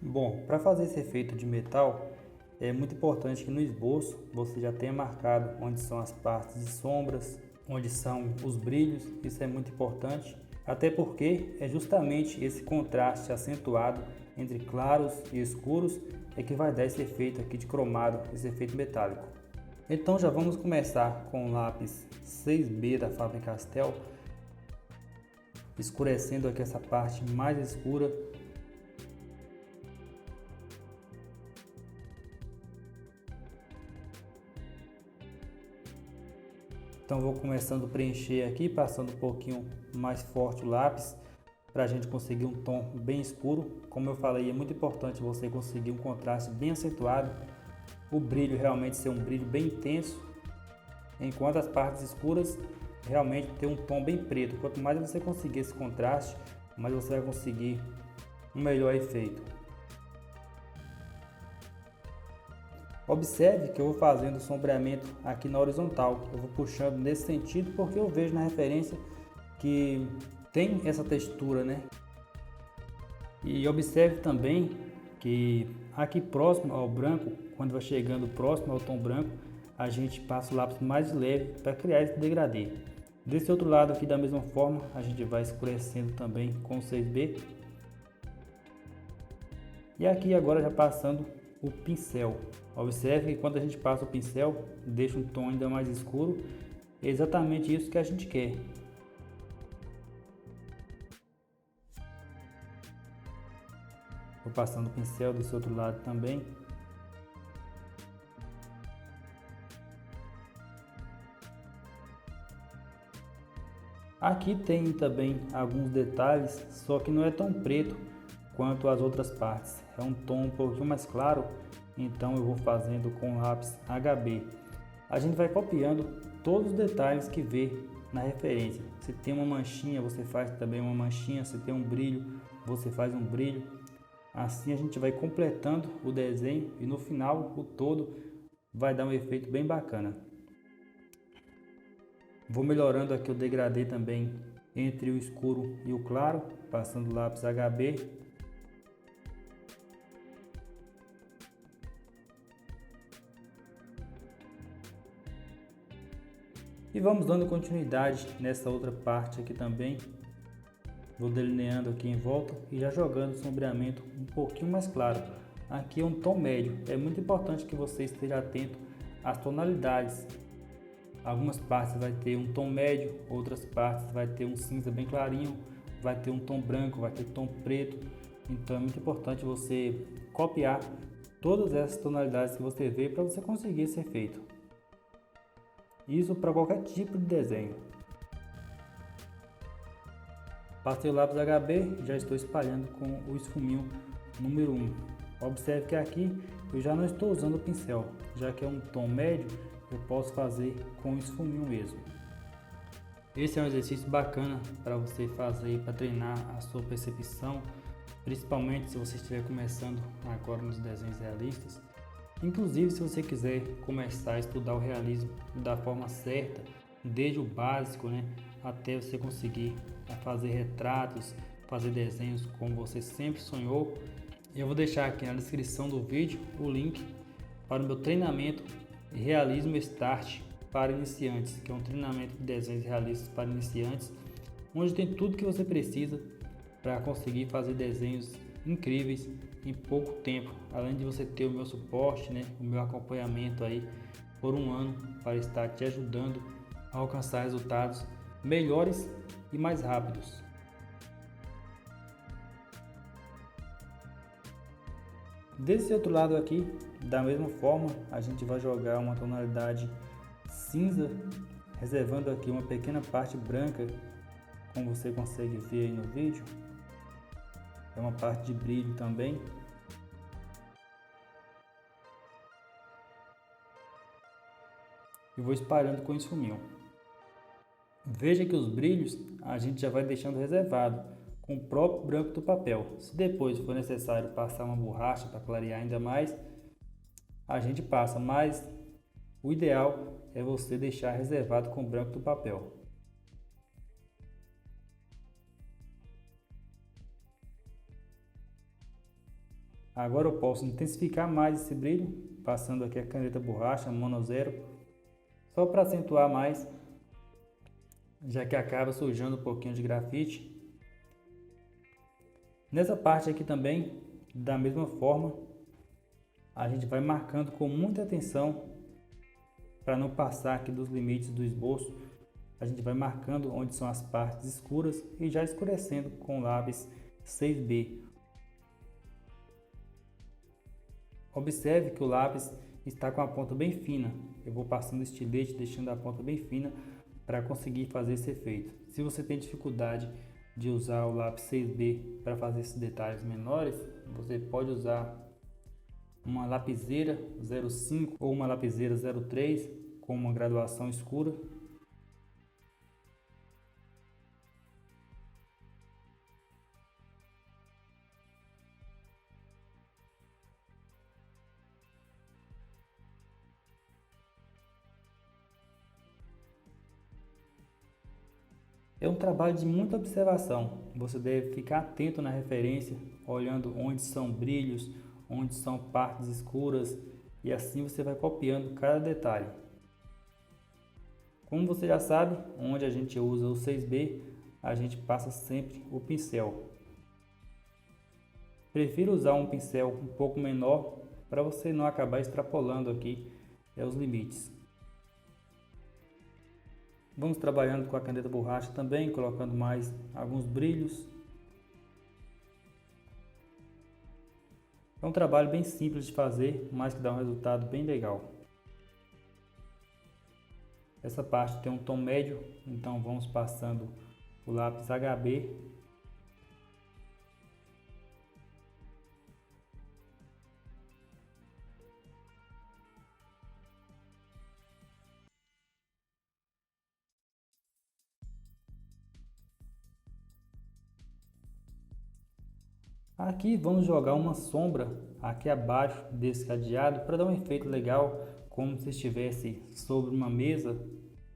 Bom, para fazer esse efeito de metal, é muito importante que no esboço você já tenha marcado onde são as partes de sombras, onde são os brilhos, isso é muito importante, até porque é justamente esse contraste acentuado entre claros e escuros é que vai dar esse efeito aqui de cromado, esse efeito metálico. Então já vamos começar com o lápis 6B da Faber-Castell, escurecendo aqui essa parte mais escura. Então vou começando a preencher aqui, passando um pouquinho mais forte o lápis, para a gente conseguir um tom bem escuro. Como eu falei, é muito importante você conseguir um contraste bem acentuado, o brilho realmente ser um brilho bem intenso, enquanto as partes escuras realmente ter um tom bem preto. Quanto mais você conseguir esse contraste, mais você vai conseguir um melhor efeito. Observe que eu vou fazendo o sombreamento aqui na horizontal, eu vou puxando nesse sentido porque eu vejo na referência que tem essa textura, né? E observe também que aqui próximo ao branco, quando vai chegando próximo ao tom branco, a gente passa o lápis mais leve para criar esse degradê. Desse outro lado aqui da mesma forma, a gente vai escurecendo também com o 6B. E aqui agora já passando o pincel. Observe que quando a gente passa o pincel, deixa um tom ainda mais escuro. É exatamente isso que a gente quer. Vou passando o pincel desse outro lado também. Aqui tem também alguns detalhes, só que não é tão preto quanto as outras partes. É um tom um pouquinho mais claro, então eu vou fazendo com lápis HB. A gente vai copiando todos os detalhes que vê na referência. Se tem uma manchinha, você faz também uma manchinha. Se tem um brilho, você faz um brilho. Assim a gente vai completando o desenho e no final o todo vai dar um efeito bem bacana. Vou melhorando aqui o degradê também entre o escuro e o claro, passando o lápis HB. E vamos dando continuidade nessa outra parte aqui também. Vou delineando aqui em volta e já jogando o sombreamento um pouquinho mais claro. Aqui é um tom médio. É muito importante que você esteja atento às tonalidades. Algumas partes vai ter um tom médio, outras partes vai ter um cinza bem clarinho, vai ter um tom branco, vai ter tom preto. Então é muito importante você copiar todas essas tonalidades que você vê para você conseguir esse efeito. Isso para qualquer tipo de desenho. Passei o lápis HB e já estou espalhando com o esfuminho número 1. Observe que aqui eu já não estou usando o pincel, já que é um tom médio, eu posso fazer com o esfuminho mesmo. Esse é um exercício bacana para você fazer, para treinar a sua percepção, principalmente se você estiver começando agora nos desenhos realistas. Inclusive, se você quiser começar a estudar o realismo da forma certa, desde o básico, né, até você conseguir fazer retratos, fazer desenhos como você sempre sonhou, eu vou deixar aqui na descrição do vídeo o link para o meu treinamento Realismo Start para iniciantes, que é um treinamento de desenhos realistas para iniciantes, onde tem tudo que você precisa para conseguir fazer desenhos incríveis em pouco tempo, além de você ter o meu suporte, né, o meu acompanhamento aí por um ano para estar te ajudando a alcançar resultados melhores e mais rápidos. Desse outro lado aqui, da mesma forma, a gente vai jogar uma tonalidade cinza, reservando aqui uma pequena parte branca, como você consegue ver aí no vídeo. É uma parte de brilho também. E vou espalhando com esfuminho. Veja que os brilhos a gente já vai deixando reservado com o próprio branco do papel. Se depois for necessário passar uma borracha para clarear ainda mais, a gente passa, mas o ideal é você deixar reservado com o branco do papel. Agora eu posso intensificar mais esse brilho, passando aqui a caneta borracha Mono Zero, só para acentuar mais, já que acaba sujando um pouquinho de grafite. Nessa parte aqui também, da mesma forma, a gente vai marcando com muita atenção para não passar aqui dos limites do esboço. A gente vai marcando onde são as partes escuras e já escurecendo com o lápis 6B. Observe que o lápis está com a ponta bem fina. Eu vou passando estilete, deixando a ponta bem fina para conseguir fazer esse efeito. Se você tem dificuldade de usar o lápis 6B para fazer esses detalhes menores, você pode usar uma lapiseira 05 ou uma lapiseira 03 com uma graduação escura. É um trabalho de muita observação. Você deve ficar atento na referência, olhando onde são brilhos, onde são partes escuras, e assim você vai copiando cada detalhe. Como você já sabe, onde a gente usa o 6B, a gente passa sempre o pincel. Prefiro usar um pincel um pouco menor para você não acabar extrapolando aqui os limites. Vamos trabalhando com a caneta borracha também, colocando mais alguns brilhos. É um trabalho bem simples de fazer, mas que dá um resultado bem legal. Essa parte tem um tom médio, então vamos passando o lápis HB. Aqui vamos jogar uma sombra aqui abaixo desse cadeado para dar um efeito legal, como se estivesse sobre uma mesa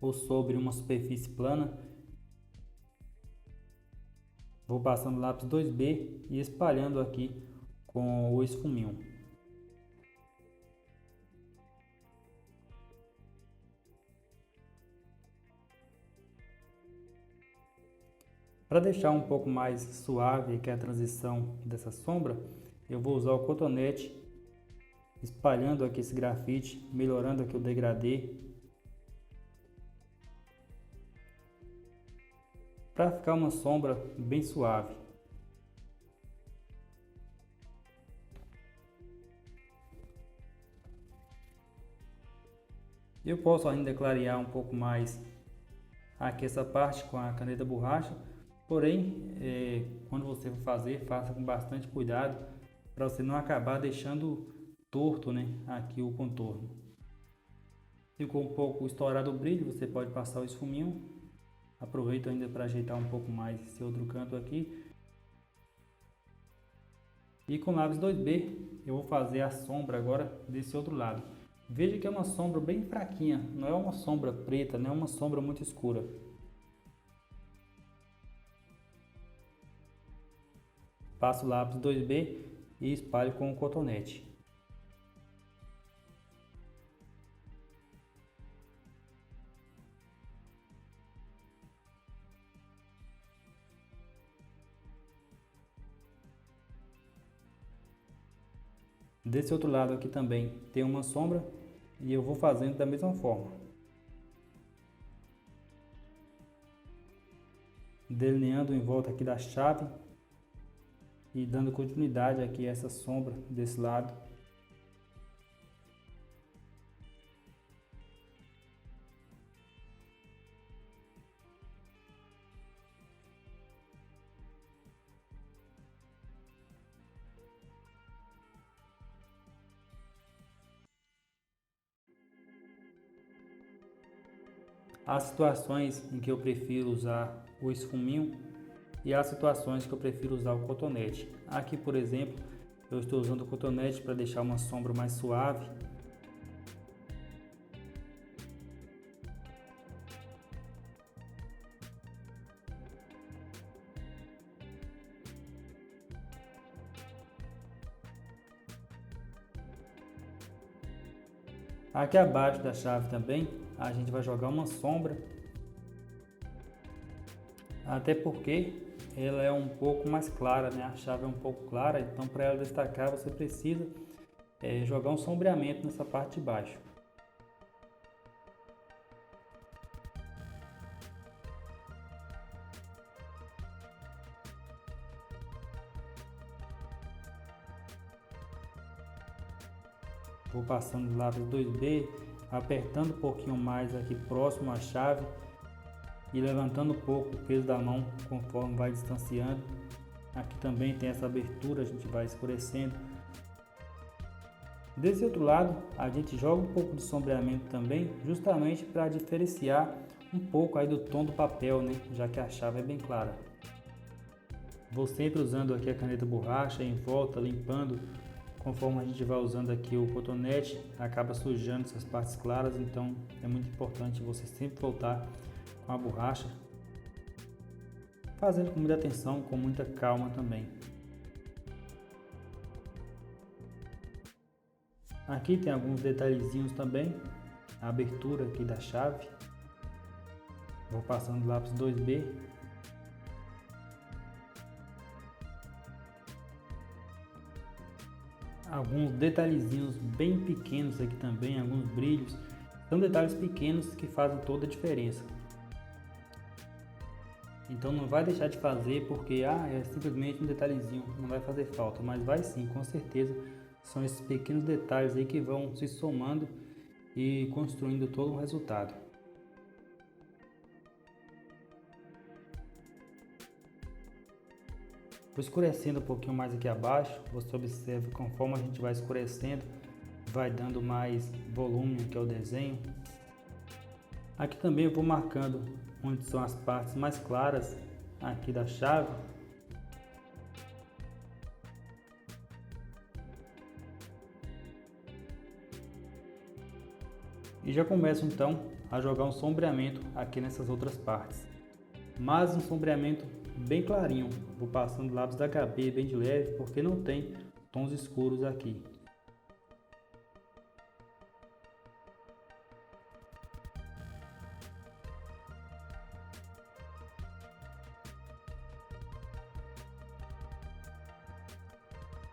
ou sobre uma superfície plana. Vou passando o lápis 2B e espalhando aqui com o esfuminho. Para deixar um pouco mais suave aqui a transição dessa sombra, eu vou usar o cotonete, espalhando aqui esse grafite, melhorando aqui o degradê, para ficar uma sombra bem suave. Eu posso ainda clarear um pouco mais aqui essa parte com a caneta borracha. Porém, quando você for fazer, faça com bastante cuidado para você não acabar deixando torto, né, aqui o contorno. Ficou um pouco estourado o brilho, você pode passar o esfuminho. Aproveito ainda para ajeitar um pouco mais esse outro canto aqui. E com o lápis 2B eu vou fazer a sombra agora desse outro lado. Veja que é uma sombra bem fraquinha, não é uma sombra preta, não é uma sombra muito escura. Passo o lápis 2B e espalho com o cotonete. Desse outro lado aqui também tem uma sombra e eu vou fazendo da mesma forma. Delineando em volta aqui da chave e dando continuidade aqui a essa sombra desse lado. Há situações em que eu prefiro usar o esfuminho e há situações que eu prefiro usar o cotonete. Aqui, por exemplo, eu estou usando o cotonete para deixar uma sombra mais suave. Aqui abaixo da chave também a gente vai jogar uma sombra, até porque ela é um pouco mais clara, né? A chave é um pouco clara, então para ela destacar você precisa jogar um sombreamento nessa parte de baixo. Vou passando o lápis 2B, apertando um pouquinho mais aqui próximo à chave e levantando um pouco o peso da mão conforme vai distanciando. Aqui também tem essa abertura, a gente vai escurecendo. Desse outro lado, a gente joga um pouco de sombreamento também, justamente para diferenciar um pouco aí do tom do papel, né? Já que a chave é bem clara. Vou sempre usando aqui a caneta borracha em volta, limpando. Conforme a gente vai usando aqui o cotonete, acaba sujando essas partes claras, então é muito importante você sempre voltar com a borracha, fazendo com muita atenção, com muita calma também. Aqui tem alguns detalhezinhos também, a abertura aqui da chave. Vou passando o lápis 2B. Alguns detalhezinhos bem pequenos aqui também, alguns brilhos. São detalhes pequenos que fazem toda a diferença. Então não vai deixar de fazer porque é simplesmente um detalhezinho, não vai fazer falta, mas vai sim, com certeza. São esses pequenos detalhes aí que vão se somando e construindo todo um resultado. Vou escurecendo um pouquinho mais aqui abaixo, você observa conforme a gente vai escurecendo, vai dando mais volume aqui ao desenho. Aqui também eu vou marcando onde são as partes mais claras aqui da chave. E já começo então a jogar um sombreamento aqui nessas outras partes. Mas um sombreamento bem clarinho. Vou passando lápis da HB bem de leve, porque não tem tons escuros aqui.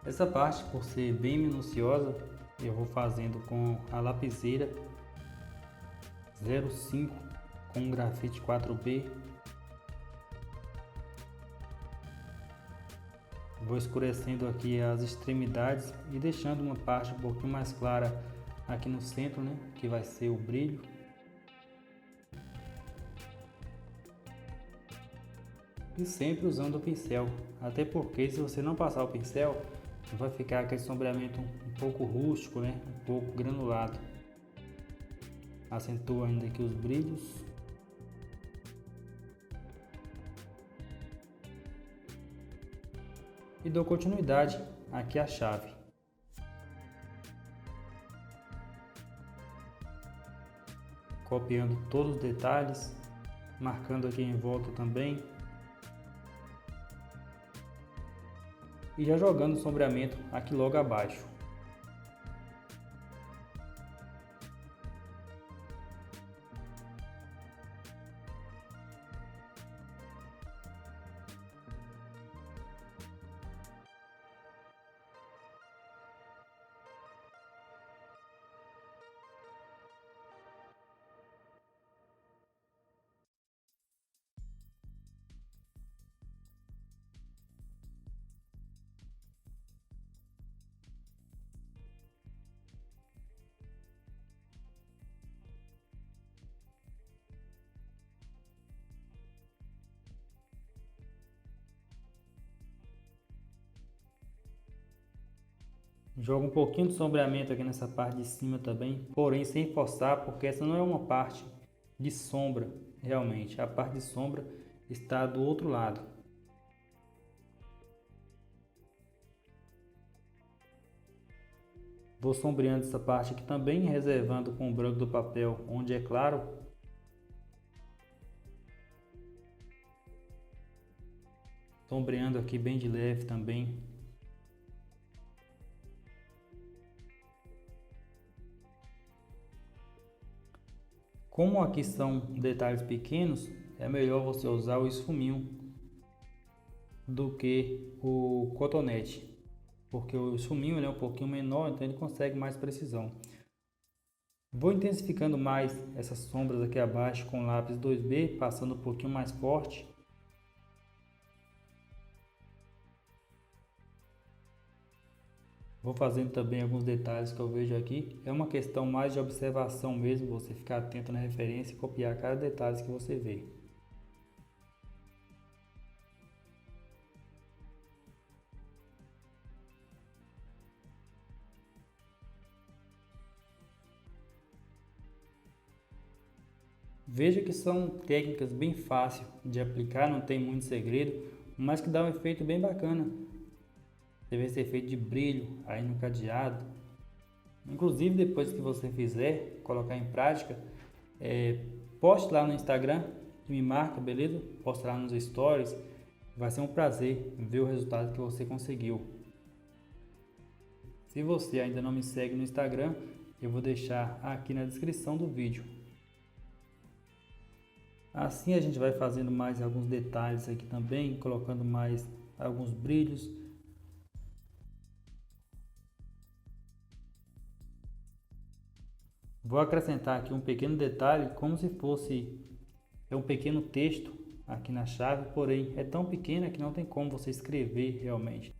Essa parte, por ser bem minuciosa, eu vou fazendo com a lapiseira 05 com grafite 4B. Vou escurecendo aqui as extremidades e deixando uma parte um pouquinho mais clara aqui no centro, né, que vai ser o brilho. E sempre usando o pincel, até porque se você não passar o pincel, vai ficar aquele sombreamento um pouco rústico, né, um pouco granulado. Acentua ainda aqui os brilhos. E dou continuidade aqui à chave. Copiando todos os detalhes, marcando aqui em volta também. E já jogando o sombreamento aqui logo abaixo. Jogo um pouquinho de sombreamento aqui nessa parte de cima também, porém sem forçar, porque essa não é uma parte de sombra realmente. A parte de sombra está do outro lado. Vou sombreando essa parte aqui também, reservando com o branco do papel onde é claro. Sombreando aqui bem de leve também. Como aqui são detalhes pequenos, é melhor você usar o esfuminho do que o cotonete, porque o esfuminho ele é um pouquinho menor, então ele consegue mais precisão. Vou intensificando mais essas sombras aqui abaixo com lápis 2B, passando um pouquinho mais forte. Vou fazendo também alguns detalhes que eu vejo aqui. É uma questão mais de observação mesmo, você ficar atento na referência e copiar cada detalhe que você vê. Veja que são técnicas bem fáceis de aplicar, não tem muito segredo, mas que dá um efeito bem bacana. Você vê esse efeito de brilho aí no cadeado. Inclusive, depois que você fizer, colocar em prática, poste lá no Instagram e me marca, beleza? Poste lá nos stories. Vai ser um prazer ver o resultado que você conseguiu. Se você ainda não me segue no Instagram, eu vou deixar aqui na descrição do vídeo. Assim a gente vai fazendo mais alguns detalhes aqui também, colocando mais alguns brilhos. Vou acrescentar aqui um pequeno detalhe, como se fosse um pequeno texto aqui na chave, porém é tão pequena que não tem como você escrever realmente.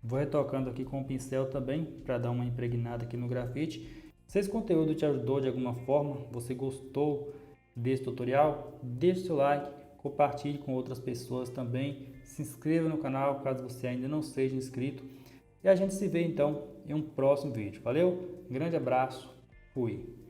Vou retocando aqui com o pincel também, para dar uma impregnada aqui no grafite. Se esse conteúdo te ajudou de alguma forma, você gostou desse tutorial, deixe seu like, compartilhe com outras pessoas também, se inscreva no canal caso você ainda não seja inscrito e a gente se vê então em um próximo vídeo. Valeu, grande abraço, fui!